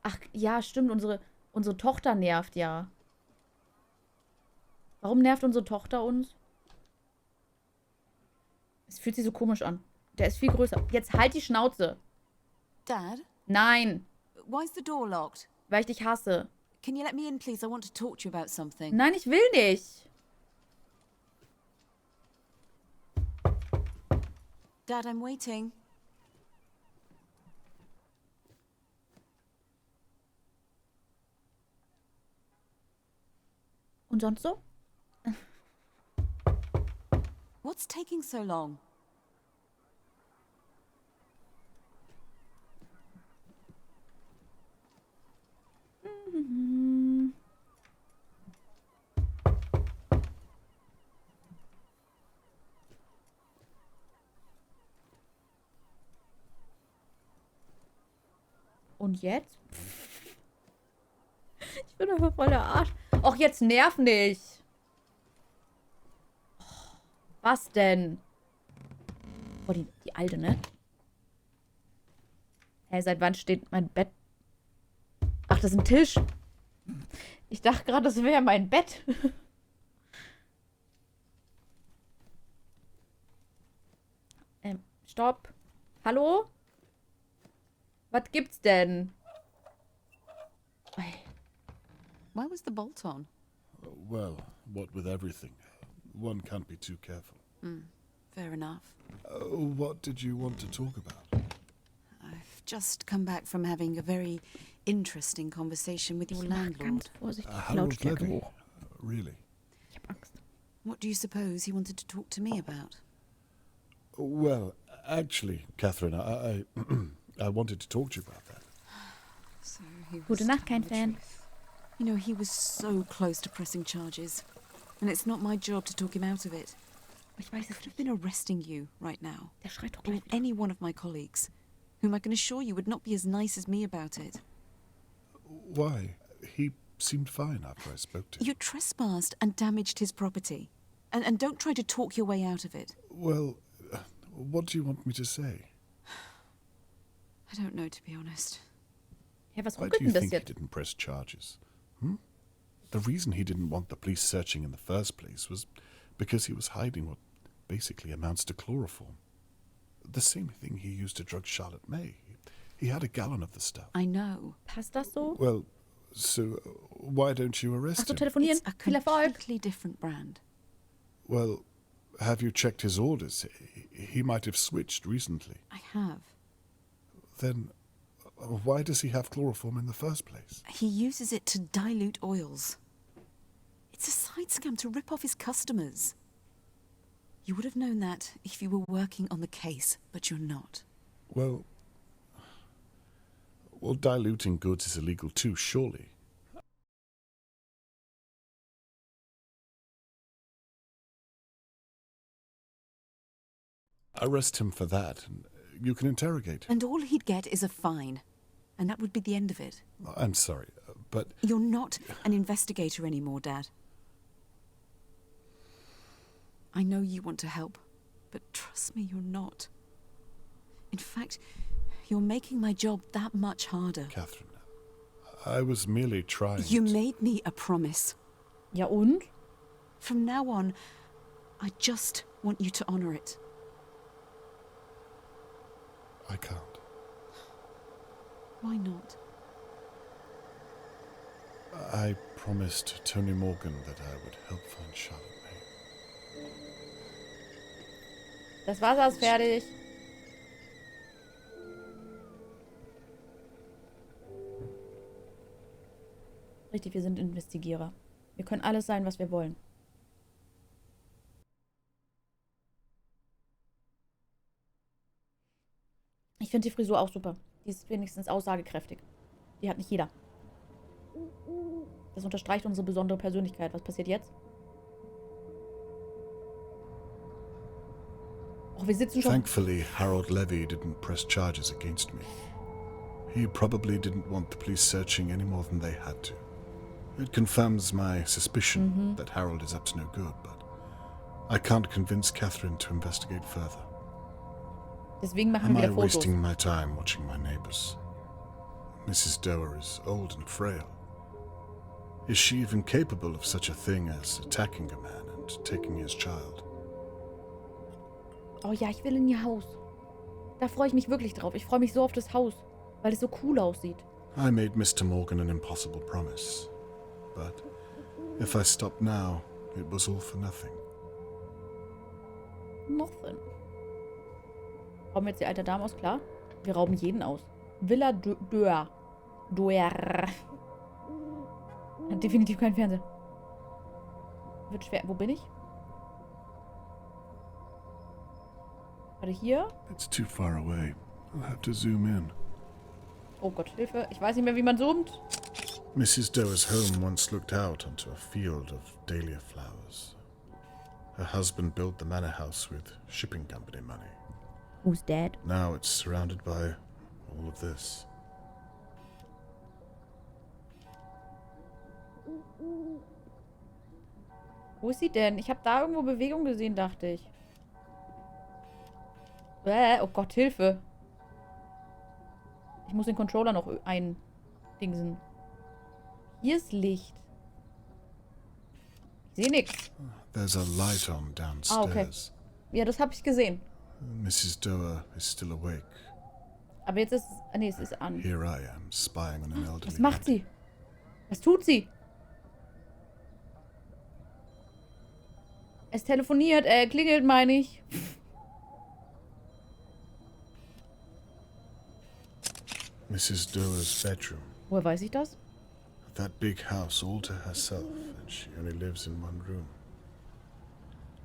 Ach, ja, stimmt. Unsere Tochter nervt ja. Warum nervt unsere Tochter uns? Es fühlt sich so komisch an. Der ist viel größer. Jetzt halt die Schnauze. Dad? Nein, Why is the door locked? weil ich dich hasse. Can you let me in, please? I want to talk to you about something. Nein, ich will nicht. Dad, I'm waiting. Und sonst so? What's taking so long? Und jetzt? Ich bin einfach voll der Arsch. Och, jetzt nerv nicht. Was denn? Oh, die alte, ne? Hä, seit wann steht mein Bett? Ach, das ist ein Tisch. Ich dachte gerade, das wäre mein Bett. Stopp. Hallo? Was gibt's denn? Why was the bolt on? Well, what with everything, one can't be too careful. Fair enough. What did you want to talk about? I've just come back from having a very interesting conversation with your landlord. Ganz vorsichtig. Harold Lautstärke Levy? hoch. Really? Ich hab Angst. What do you suppose he wanted to talk to me about? Well, actually, Catherine, I I wanted to talk to you about that. So he was Gute Nacht, kein telling Fan. the truth. You know, he was so close to pressing charges. And it's not my job to talk him out of it. Ich weiß es Could have nicht. been arresting you right now. Der schreit doch Or gleich wieder. any one of my colleagues, whom I can assure you would not be as nice as me about it. Why? He seemed fine after I spoke to him. You trespassed and damaged his property. And don't try to talk your way out of it. Well, what do you want me to say? I don't know, to be honest. Hä, was Why ruckelt do you denn das think he jetzt? didn't press charges? The reason he didn't want the police searching in the first place was because he was hiding what basically amounts to chloroform. The same thing he used to drug Charlotte May. He had a gallon of the stuff. I know. Passt das so? Well, so why don't you Ach arrest so, him? telefonieren. It's a Viel Erfolg. completely different brand. Well, have you checked his orders? He might have switched recently. I have. Then why does he have chloroform in the first place? He uses it to dilute oils. It's a side scam to rip off his customers. You would have known that if you were working on the case, but you're not. Well, diluting goods is illegal too, surely. Arrest him for that, and you can interrogate him. And all he'd get is a fine. And that would be the end of it. I'm sorry, but You're not an investigator anymore, Dad. I know you want to help, but trust me, you're not. In fact, you're making my job that much harder. Catherine, I was merely trying You to... made me a promise. Ja und? From now on, I just want you to honor it. I can't. Why not? I promised Tony Morgan that I would help find Charlotte May. Das Wasser ist fertig. Richtig, wir sind Investigierer. Wir können alles sein, was wir wollen. Ich finde die Frisur auch super. Die ist wenigstens aussagekräftig. Die hat nicht jeder. Das unterstreicht unsere besondere Persönlichkeit. Was passiert jetzt? Oh, wir sitzen schon... Thankfully, Harold Levy didn't press charges against me. He probably didn't want the police searching any more than they had to. It confirms my suspicion that Harold is up to no good, but I can't convince Catherine to investigate further. Deswegen machen Am wir I wieder Fotos. wasting my time watching my neighbors? Mrs. Doer is old and frail. Is she even capable of such a thing as attacking a man and taking his child? Oh ja, ich will in ihr Haus. Da freue ich mich wirklich drauf. Ich freue mich so auf das Haus, weil es so cool aussieht. I made Mr. Morgan an impossible promise. But if I stop now, it was all for nothing. Nothing. Rauben wir jetzt die alte Dame aus, klar? Wir rauben jeden aus. Villa Doer. Doer. Hat definitiv keinen Fernseher. Wird schwer. Wo bin ich? Warte, hier? It's too far away. I'll have to zoom in. Oh Gott, Hilfe. Ich weiß nicht mehr, wie man zoomt. Mrs. Doer's home once looked out onto a field of dahlia flowers. Her husband built the manor house with shipping company money. Who's dead? Now it's surrounded by all of this. Wo ist sie denn? Ich habe da irgendwo Bewegung gesehen, dachte ich. Oh Gott, Hilfe. Ich muss den Controller noch eindingsen. Hier ist Licht. Ich sehe nichts. There's a light on downstairs. Ah, okay. Ja, das habe ich gesehen. Mrs. Doer is still awake. Aber jetzt ist... Nee, es ist an. Here I am, spying on an elderly Was macht lady. sie? Was tut sie? Es telefoniert, klingelt, meine ich. Mrs. Doer's bedroom. Woher weiß ich das? That big house all to herself, and she only lives in one room.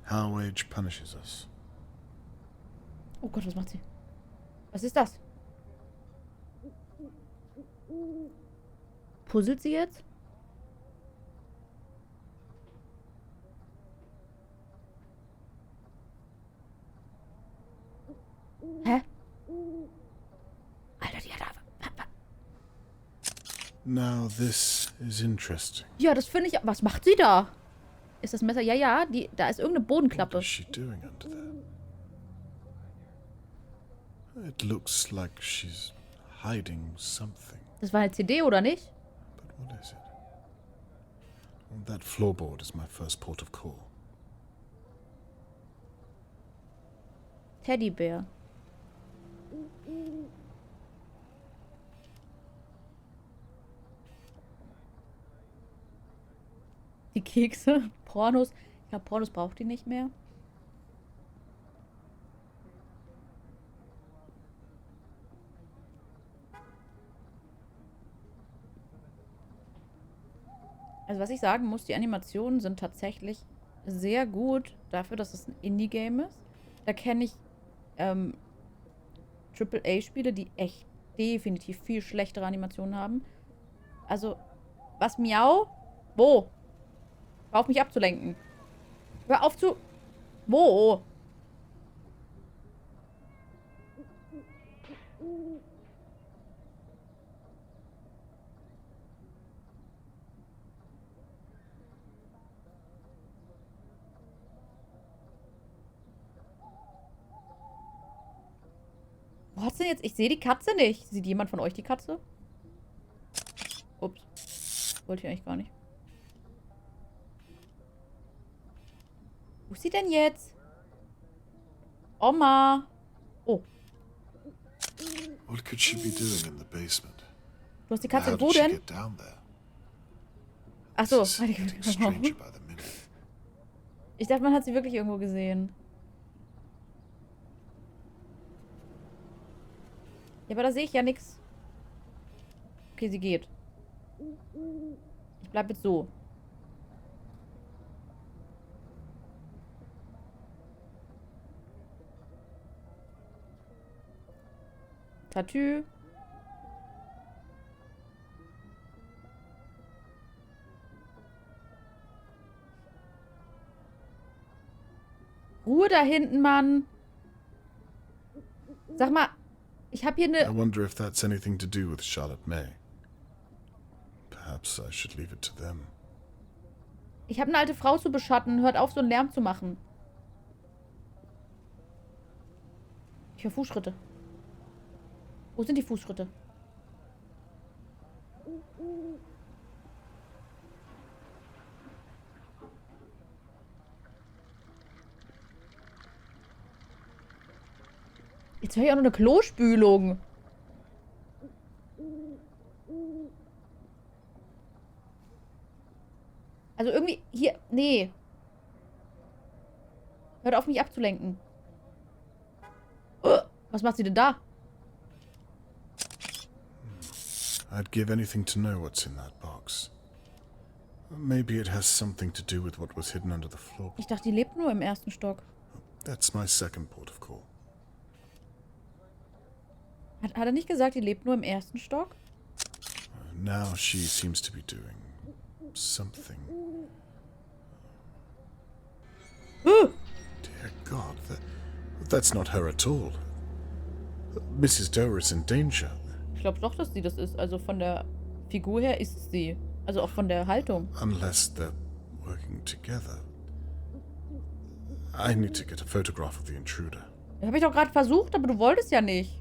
How age punishes us. Oh Gott, was macht sie? Was ist das? Puzzelt sie jetzt? Hä? Alter, die hat aber... Now this is interesting. Ja, das finde ich... Was macht sie da? Ist das Messer? Ja, ja, da ist irgendeine What Bodenklappe. is she doing under there? It looks like she's hiding something. Das war eine CD, oder nicht? But what is it? Well, that floorboard is my first port of call. Teddybär. Die Kekse, Pornos. Ich glaube, Pornos braucht die nicht mehr. Also was ich sagen muss, die Animationen sind tatsächlich sehr gut dafür, dass es ein Indie-Game ist. Da kenne ich AAA-Spiele, die echt definitiv viel schlechtere Animationen haben. Also, was miau? Wo? Hör auf mich abzulenken. Hör auf zu... Wo? Wo hat's denn jetzt? Ich sehe die Katze nicht. Sieht jemand von euch die Katze? Ups. Wollte ich eigentlich gar nicht. Wo ist sie denn jetzt? Oma. Oh. What could she be doing in the basement? Du hast die Katze How wo did she denn? get down there? Achso. This is getting stranger by the minute. Ich dachte, man hat sie wirklich irgendwo gesehen. Ja, aber da sehe ich ja nichts. Okay, sie geht. Ich bleib jetzt so. Tattoo. Ruhe da hinten, Mann. Sag mal, ich habe hier I eine... wonder if that's anything to do with Charlotte May. Perhaps I should leave it to them. Ich habe eine alte Frau zu beschatten. Hört auf, so einen Lärm zu machen. Ich höre Fußschritte. Wo sind die Fußschritte? Jetzt höre ich auch noch eine Klospülung. Also irgendwie hier... Nee. Hört auf, mich abzulenken. Was macht sie denn da? I'd give anything to know what's in that box. Maybe it has something to do with what was hidden under the floor. Ich dachte, die lebt nur im ersten Stock. That's my second port of call. Hat er nicht gesagt, die lebt nur im ersten Stock? Now she seems to be doing something. Dear God, that's not her at all. Mrs. Doe is in danger. Ich glaube doch, dass sie das ist. Also von der Figur her ist es sie. Also auch von der Haltung. Unless they're working together. I need to get a photograph of the intruder. Das habe ich doch gerade versucht, aber du wolltest ja nicht.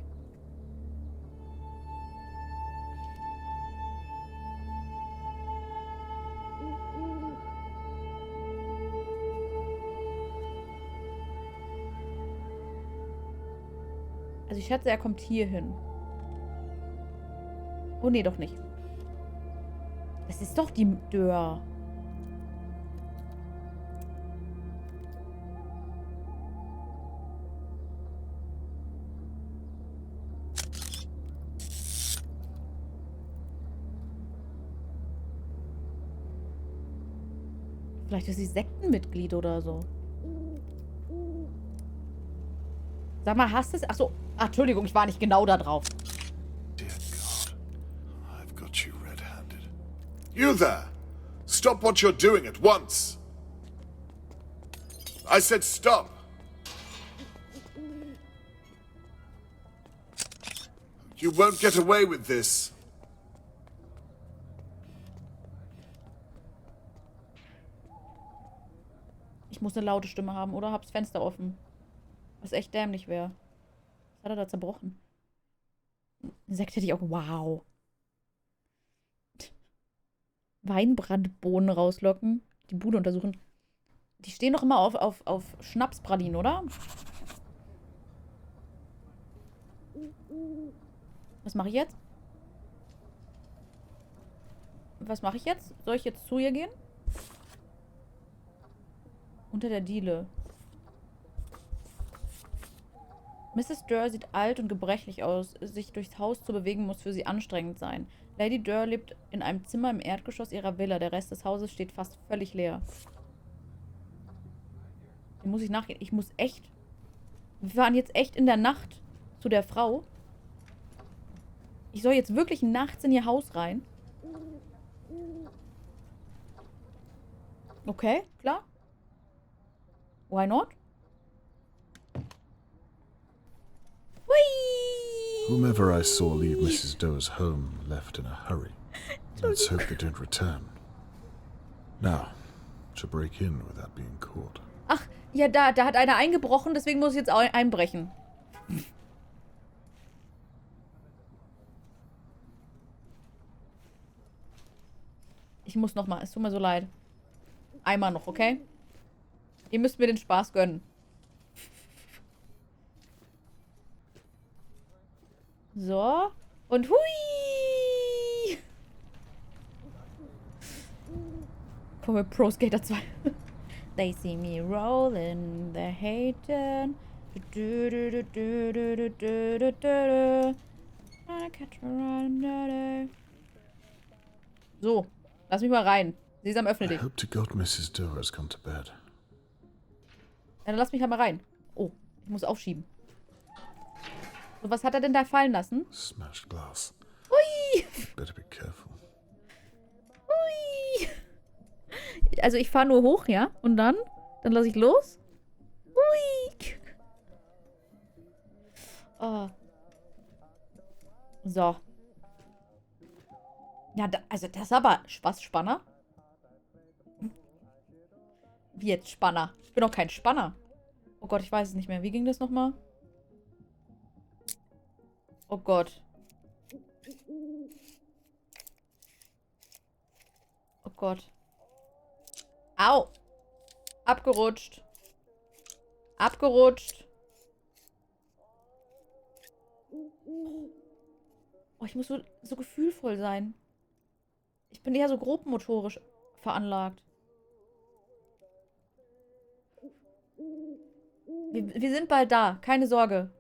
Also ich schätze, er kommt hier hin. Oh nee, doch nicht. Das ist doch die Dörr. Vielleicht ist sie Sektenmitglied oder so. Sag mal, hast du es? Achso. Ach, Entschuldigung, ich war nicht genau da drauf. Dear God, I've got you red-handed. You there! Stop what you're doing at once! I said stop! You won't get away with this. Ich muss eine laute Stimme haben oder hab's Fenster offen. Was echt dämlich wäre. Was hat er da zerbrochen? Insekt hätte ich auch... Wow. Weinbrandbohnen rauslocken. Die Bude untersuchen. Die stehen doch immer auf Schnapspralinen, oder? Was mache ich jetzt? Was mache ich jetzt? Soll ich jetzt zu ihr gehen? Unter der Diele. Mrs. Durr sieht alt und gebrechlich aus. Sich durchs Haus zu bewegen, muss für sie anstrengend sein. Lady Durr lebt in einem Zimmer im Erdgeschoss ihrer Villa. Der Rest des Hauses steht fast völlig leer. Dem muss ich nachgehen. Ich muss echt... Wir fahren jetzt echt in der Nacht zu der Frau. Ich soll jetzt wirklich nachts in ihr Haus rein. Okay, klar. Why not? Whomever I saw leave Mrs. Doe's home left in a hurry. Let's hope they don't return. Now, to break in without being caught. Ach, ja, da hat einer eingebrochen, deswegen muss ich jetzt auch einbrechen. Ich muss nochmal, es tut mir so leid. Einmal noch, okay? Ihr müsst mir den Spaß gönnen. So. Und hui! Conway Pro Skater 2. They see me rolling, they're hating. So, lass mich mal rein. Sesam, öffne I dich. hope to God Mrs. Doe has gone to bed. Ja, dann lass mich halt mal rein. Oh, ich muss aufschieben. So, was hat er denn da fallen lassen? Smashed glass. Hui! Better be careful. Hui! Also ich fahre nur hoch, ja? Und dann lasse ich los. Hui! Oh. So. Ja, also das ist aber was Spanner. Wie jetzt Spanner? Ich bin doch kein Spanner. Oh Gott, ich weiß es nicht mehr. Wie ging das nochmal? Oh Gott. Gott. Au. Abgerutscht. Abgerutscht. Oh, ich muss so gefühlvoll sein. Ich bin eher so grobmotorisch veranlagt. Wir sind bald da. Keine Sorge.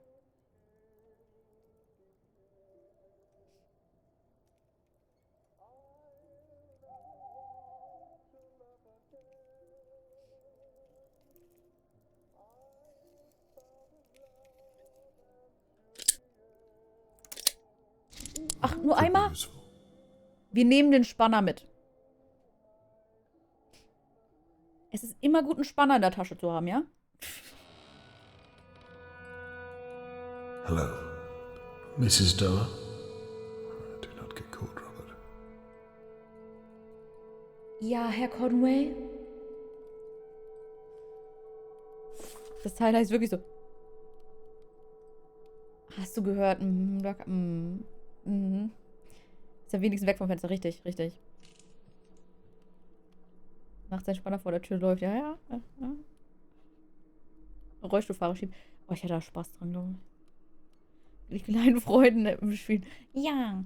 Ach, nur Could be einmal? useful. Wir nehmen den Spanner mit. Es ist immer gut, einen Spanner in der Tasche zu haben, ja? Hello, Mrs. Doe. Do not get caught, Robert. Ja, Herr Conway. Das Teil heißt wirklich so. Hast du gehört? Ist ja wenigstens weg vom Fenster. Richtig, richtig. Nachts sein Spanner vor der Tür läuft. Ja. Rollstuhlfahrer schieben. Oh, ich hätte da Spaß dran, glaube ich. Die kleinen Freuden im Spiel. Ja.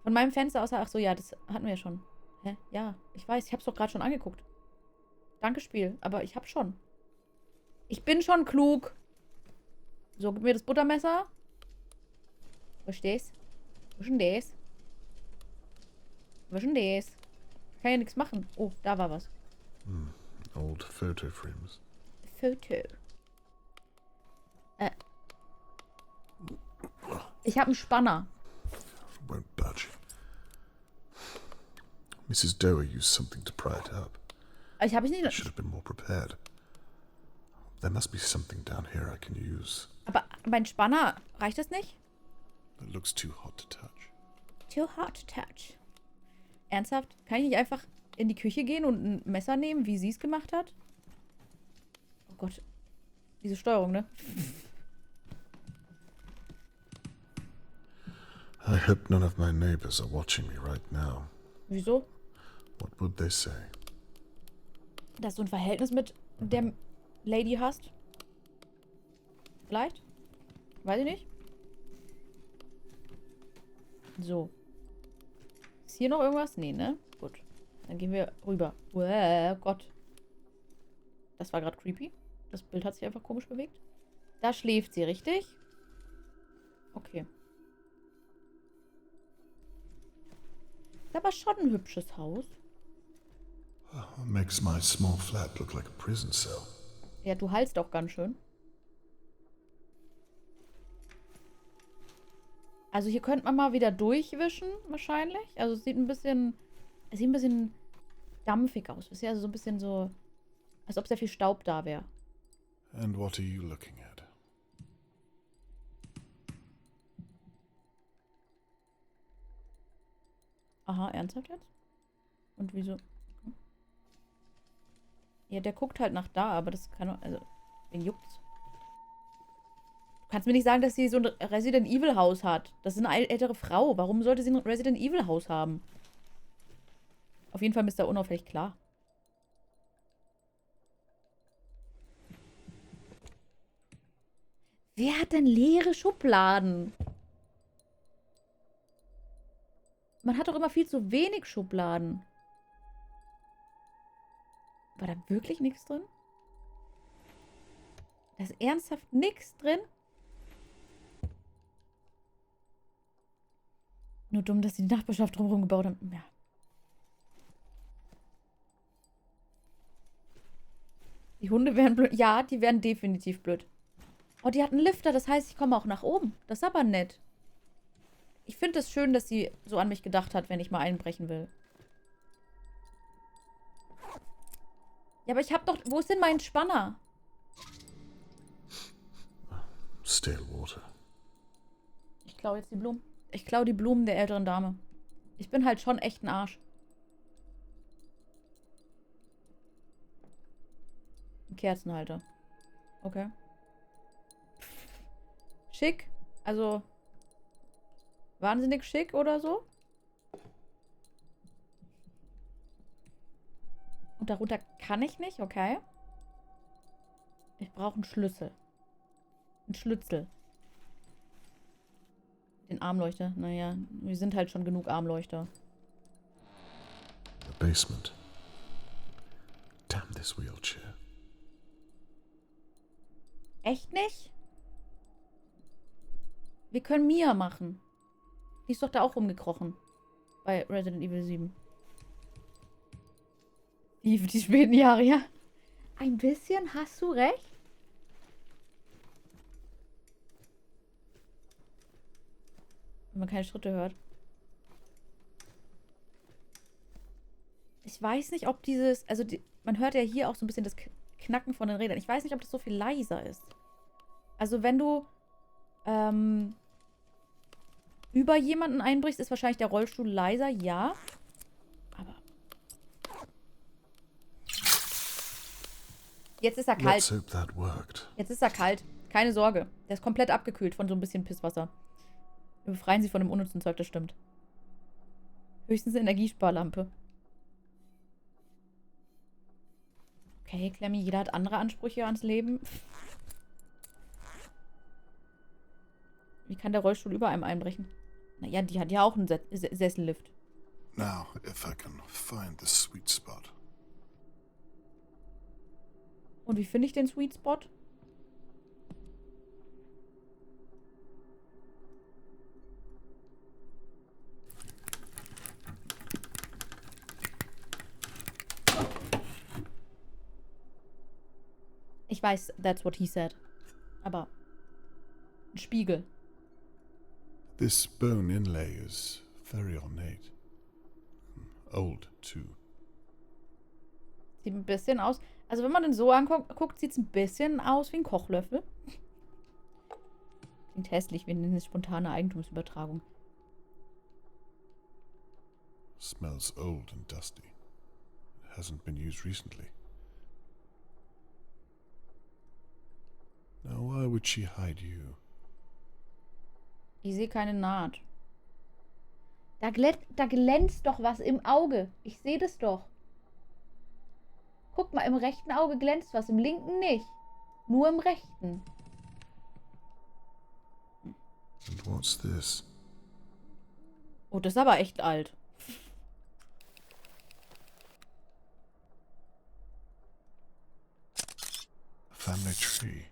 Von meinem Fenster aus. Ach so, ja, das hatten wir ja schon. Hä? Ja, ich weiß. Ich hab's doch gerade schon angeguckt. Danke, Spiel. Aber ich hab schon. Ich bin schon klug. So, gib mir das Buttermesser. Wo ist das? Wo ist denn das? Wo ist denn das? Ich kann ja nichts machen. Oh, da war was. Old photo frames. Foto. Ich habe einen Spanner. Won't budge. Mrs. Doe used something to pry it up. Ich habe I nicht. should have been more prepared. There must be something down here I can use. Aber mein Spanner, reicht das nicht? It looks too hot to touch. Too hot to touch. Ernsthaft? Kann ich nicht einfach in die Küche gehen und ein Messer nehmen, wie sie es gemacht hat? Oh Gott. Diese Steuerung, ne? I hope none of my neighbors are watching me right now. Wieso? What would they say? Dass du ein Verhältnis mit der Lady hast? Vielleicht? Weiß ich nicht. So. Ist hier noch irgendwas? Nee, ne? Gut. Dann gehen wir rüber. Oh Gott. Das war gerade creepy. Das Bild hat sich einfach komisch bewegt. Da schläft sie, richtig? Okay. Ist aber schon ein hübsches Haus. Makes my small flat look like a prison cell. Ja, du haltst auch ganz schön. Also hier könnte man mal wieder durchwischen, wahrscheinlich. Also es sieht ein bisschen dampfig aus. Ist ja also so ein bisschen so, als ob sehr viel Staub da wäre. And what are you looking at? Aha, ernsthaft jetzt? Und wieso? Ja, der guckt halt nach da, aber das kann, also, wen juckt's? Du kannst mir nicht sagen, dass sie so ein Resident Evil Haus hat. Das ist eine ältere Frau. Warum sollte sie ein Resident Evil Haus haben? Auf jeden Fall ist da unauffällig klar. Wer hat denn leere Schubladen? Man hat doch immer viel zu wenig Schubladen. War da wirklich nichts drin? Da ist ernsthaft nichts drin? Nur dumm, dass die Nachbarschaft drumherum gebaut haben. Ja. Die Hunde wären blöd. Ja, die wären definitiv blöd. Oh, die hat einen Lifter, das heißt, ich komme auch nach oben. Das ist aber nett. Ich finde es schön, dass sie so an mich gedacht hat, wenn ich mal einbrechen will. Ja, aber ich hab doch... Wo ist denn mein Spanner? Stale water. Ich klaue jetzt die Blumen. Ich klaue die Blumen der älteren Dame. Ich bin halt schon echt ein Arsch. Ein Kerzenhalter. Okay. Schick. Also... Wahnsinnig schick oder so. Und darunter kann ich nicht, okay. Ich brauche einen Schlüssel. Ein Schlüssel. Den Armleuchter. Naja, wir sind halt schon genug Armleuchter. The basement. Damn this wheelchair. Echt nicht? Wir können Mia machen. Die ist doch da auch rumgekrochen. Bei Resident Evil 7. Die späten Jahre, ja. Ein bisschen hast du recht. Wenn man keine Schritte hört. Ich weiß nicht, ob dieses... Also, man hört ja hier auch so ein bisschen das Knacken von den Rädern. Ich weiß nicht, ob das so viel leiser ist. Also, wenn du über jemanden einbrichst, ist wahrscheinlich der Rollstuhl leiser, ja. Aber... Jetzt ist er kalt. Let's hope that worked. Jetzt ist er kalt. Keine Sorge. Der ist komplett abgekühlt von so ein bisschen Pisswasser. Wir befreien sie von dem unnützen Zeug, das stimmt. Höchstens eine Energiesparlampe. Okay, Clemmy, jeder hat andere Ansprüche ans Leben. Wie kann der Rollstuhl über einem einbrechen? Naja, die hat ja auch einen Sessellift. Now, if I can find the sweet spot. Und wie finde ich den Sweet Spot? Ich weiß, that's what he said. Aber ein Spiegel. This bone inlay is very ornate. Old, too. Sieht ein bisschen aus. Also wenn man den so anguckt, sieht es ein bisschen aus wie ein Kochlöffel. Klingt hässlich, wir nennen es spontane Eigentumsübertragung. Smells old and dusty. It hasn't been used recently. Now why would she hide you? Ich sehe keine Naht. Da glänzt doch was im Auge. Ich sehe das doch. Guck mal, im rechten Auge glänzt was, im linken nicht. Nur im rechten. And what's this? Oh, das ist aber echt alt. A family tree.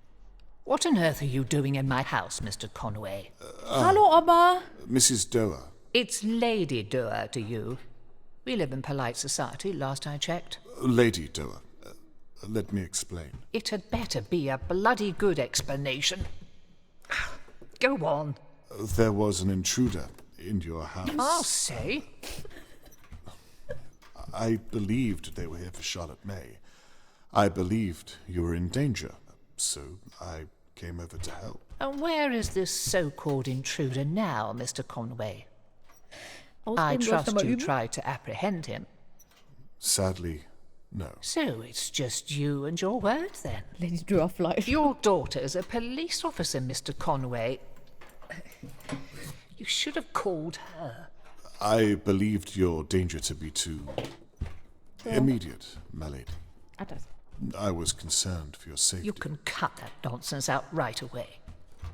What on earth are you doing in my house, Mr. Conway? Hallo, Oma. Mrs. Doer. It's Lady Doer to you. We live in polite society, last I checked. Lady Doer. Let me explain. It had better be a bloody good explanation. Go on. There was an intruder in your house. I'll say. I believed they were here for Charlotte May. I believed you were in danger, so I came over to help. And where is this so-called intruder now, Mr. Conway? I trust you tried to apprehend him. Sadly, no. So it's just you and your word, then? Lady Dörfleisch. Your daughter's a police officer, Mr. Conway. You should have called her. I believed your danger to be too immediate, my lady. Ah, das. I was concerned for your safety. You can cut that nonsense out right away.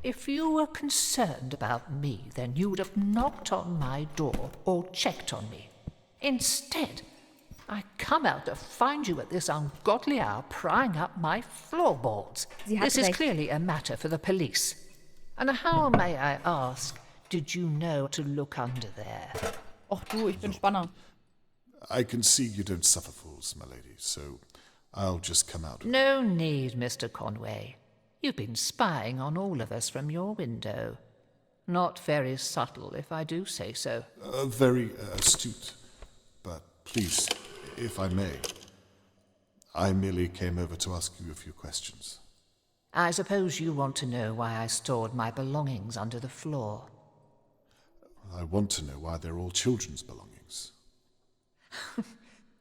If you were concerned about me, then you would have knocked on my door or checked on me. Instead, I come out to find you at this ungodly hour prying up my floorboards. This is clearly a matter for the police. And how, may I ask, did you know to look under there? Och du, ich bin Spanner. I can see you don't suffer fools, my lady, so I'll just come out. No need, Mr. Conway. You've been spying on all of us from your window. Not very subtle, if I do say so. Very astute. But please, if I may, I merely came over to ask you a few questions. I suppose you want to know why I stored my belongings under the floor. I want to know why they're all children's belongings.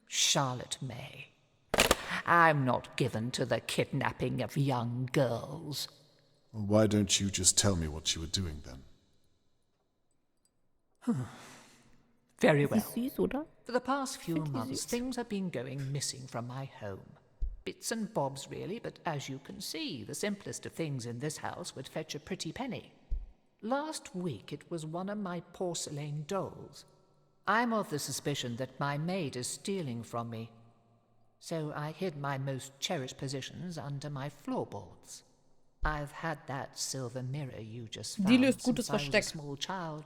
Charlotte May. I'm not given to the kidnapping of young girls. Why don't you just tell me what you were doing then? Very Sie well. ist süß, oder? For the past few Pretty months, süß. things have been going missing from my home. Bits and bobs, really, but as you can see, the simplest of things in this house would fetch a pretty penny. Last week, it was one of my porcelain dolls. I'm of the suspicion that my maid is stealing from me. So I hid my most cherished possessions under my floorboards. I've had that silver mirror you just Die found löst gutes since I was a Versteck. small child.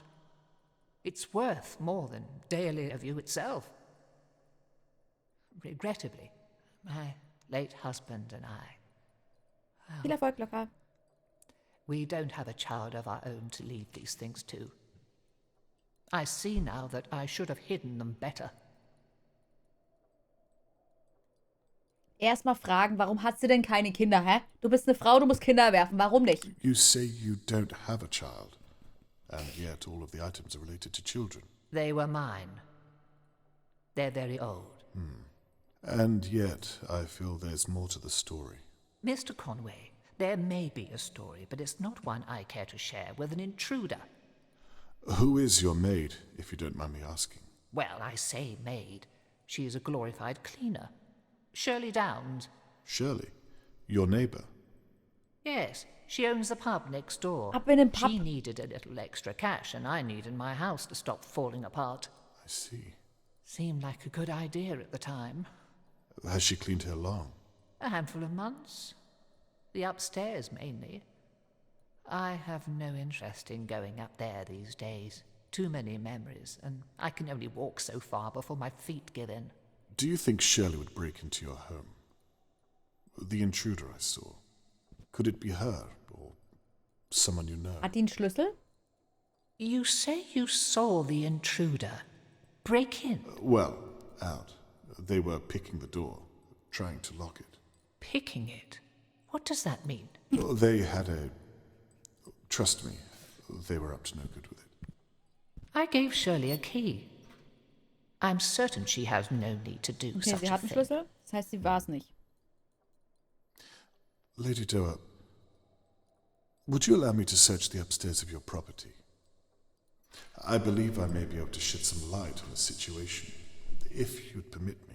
It's worth more than Dahlia view itself. Regrettably, my late husband and I, Viel Erfolg, locker. we don't have a child of our own to leave these things to. I see now that I should have hidden them better. Erstmal fragen, warum hast du denn keine Kinder, hä? Du bist eine Frau, du musst Kinder werfen. Warum nicht? You say you don't have a child, and yet all of the items are related to children. They were mine. They're very old. And yet I feel there's more to the story. Mr. Conway, there may be a story, but it's not one I care to share with an intruder. Who is your maid, if you don't mind me asking? Well, I say maid. She is a glorified cleaner. Shirley Downs. Shirley, your neighbour. Yes, she owns the pub next door. Ab in den Pub. She needed a little extra cash, and I needed my house to stop falling apart. I see. Seemed like a good idea at the time. Has she cleaned here long? A handful of months. The upstairs, mainly. I have no interest in going up there these days. Too many memories, and I can only walk so far before my feet give in. Do you think Shirley would break into your home? The intruder I saw. Could it be her, or someone you know? Hat die einen Schlüssel? You say you saw the intruder break in, Well, out. They were picking the door, trying to lock it. picking it. What does that mean? They had a... Trust me, they were up to no good with it. I gave Shirley a key. I'm certain she has no need to do Okay, such sie a hat einen thing. Schlüssel. Das heißt, sie war es nicht. Lady Doa, would you allow me to search the upstairs of your property? I believe I may be able to shed some light on the situation, if you'd permit me.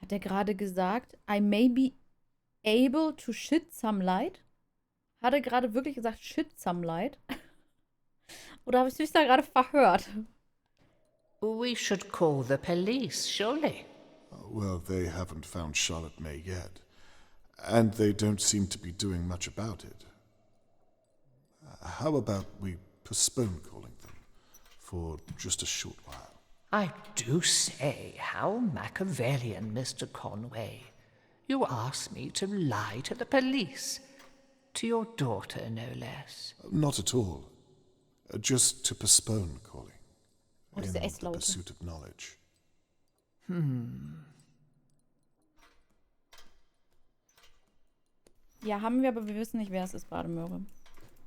Hat er gerade gesagt, I may be able to shed some light? Hat er gerade wirklich gesagt, shed some light? Oder habe ich mich da gerade verhört? We should call the police, surely. Well, they haven't found Charlotte May yet, and they don't seem to be doing much about it. How about we postpone calling them for just a short while? I do say, how Machiavellian, Mr. Conway. You ask me to lie to the police. To your daughter, no less. Not at all. Just to postpone calling. Oh, diese In the S-Laute. pursuit of knowledge. Ja, haben wir, aber wir wissen nicht, wer es ist, Bademöhre.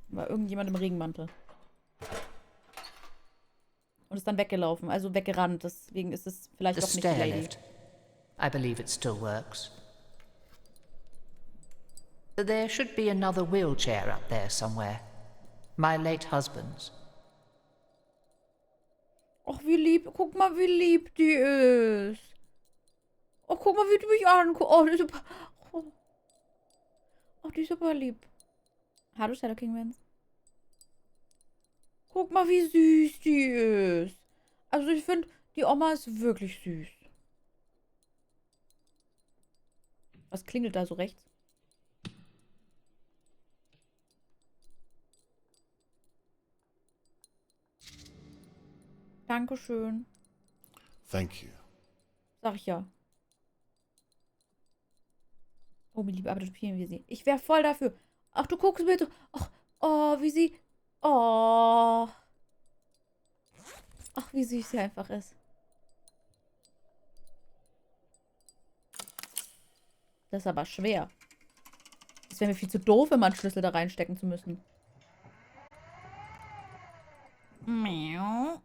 War irgendjemand im Regenmantel. Und ist dann weggelaufen, also weggerannt. Deswegen ist es vielleicht The doch nicht die Lady. stairlift. I believe it still works. There should be another wheelchair up there somewhere. My late husband's. Ach, wie lieb. Guck mal, wie lieb die ist. Oh, guck mal, wie die mich anguckt. Oh, die ist super. Oh, die ist super lieb. Hallo, Shadow King Vance. Guck mal, wie süß die ist. Also, ich finde, die Oma ist wirklich süß. Was klingelt da so rechts? Dankeschön. Thank you. Sag ich ja. Oh, wie lieb adoptieren wir sie. Ich wäre voll dafür. Ach, du guckst bitte. Ach, oh, wie sie. Oh. Ach, wie süß sie einfach ist. Das ist aber schwer. Das wäre mir viel zu doof, immer einen Schlüssel da reinstecken zu müssen. Miau.